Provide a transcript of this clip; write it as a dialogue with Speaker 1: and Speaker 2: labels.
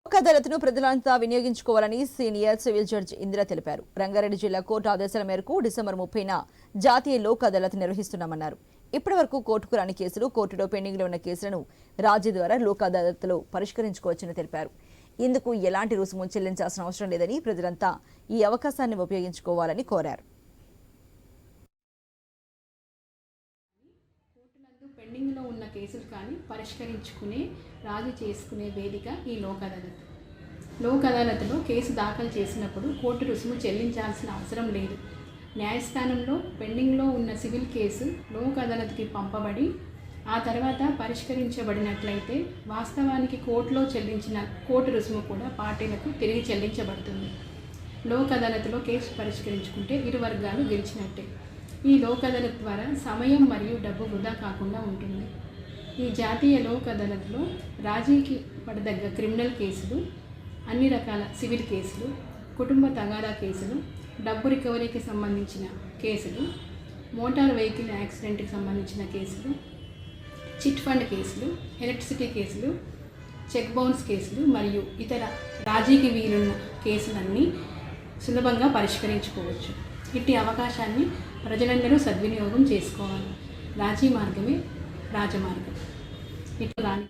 Speaker 1: లోక్ అదాలత్ను ప్రజలంతా వినియోగించుకోవాలని senior civil judge Indira తెలిపారు. రంగారెడ్డి జిల్లా కోర్టు ఆదేశాల మేరకు డిసెంబర్ 30న జాతీయ లోక్ అదాలత్ నిర్వహిస్తున్నామన్నారు. ఇప్పటివరకు కోర్టుకు రాని కేసులు, కోర్టులో పెండింగ్లో ఉన్న కేసులను రాజీ ద్వారా లోక్ అదాలత్లో పరిష్కరించుకోవచ్చని తెలిపారు. ఇందుకు ఎలాంటి రుసుము చెల్లించాల్సిన అవసరం లేదని, ప్రజలంతా ఈ అవకాశాన్ని ఉపయోగించుకోవాలని కోరారు.
Speaker 2: పెండింగ్లో ఉన్న కేసులు కానీ పరిష్కరించుకునే, రాజీ చేసుకునే వేదిక ఈ లోక్ అదాలత్. లోక్ అదాలత్లో కేసు దాఖలు చేసినప్పుడు కోర్టు రుసుము చెల్లించాల్సిన అవసరం లేదు. న్యాయస్థానంలో పెండింగ్లో ఉన్న సివిల్ కేసు లోక్ అదాలత్కి పంపబడి ఆ తర్వాత పరిష్కరించబడినట్లయితే వాస్తవానికి కోర్టులో చెల్లించిన కోర్టు రుసుము కూడా పార్టీలకు తిరిగి చెల్లించబడుతుంది. లోక్ అదాలత్లో కేసు పరిష్కరించుకుంటే ఇరు వర్గాలు గెలిచినట్టే. ఈ లోక్ అదాలత్ ద్వారా సమయం మరియు డబ్బు వృధా కాకుండా ఉంటుంది. ఈ జాతీయ లోక్ అదాలత్లో రాజీకి పడదగ్గ క్రిమినల్ కేసులు, అన్ని రకాల సివిల్ కేసులు, కుటుంబ తగాదా కేసులు, డబ్బు రికవరీకి సంబంధించిన కేసులు, మోటార్ వెహికల్ యాక్సిడెంట్కి సంబంధించిన కేసులు, చిట్ ఫండ్ కేసులు, ఎలక్ట్రిసిటీ కేసులు, చెక్ బౌన్స్ కేసులు మరియు ఇతర రాజీకి వీలున్న కేసులన్నీ సులభంగా పరిష్కరించుకోవచ్చు. ఇట్టి అవకాశాన్ని ప్రజలందరూ సద్వినియోగం చేసుకోవాలి. రాజీ మార్గమే రాజమార్గం. ఇటు రాని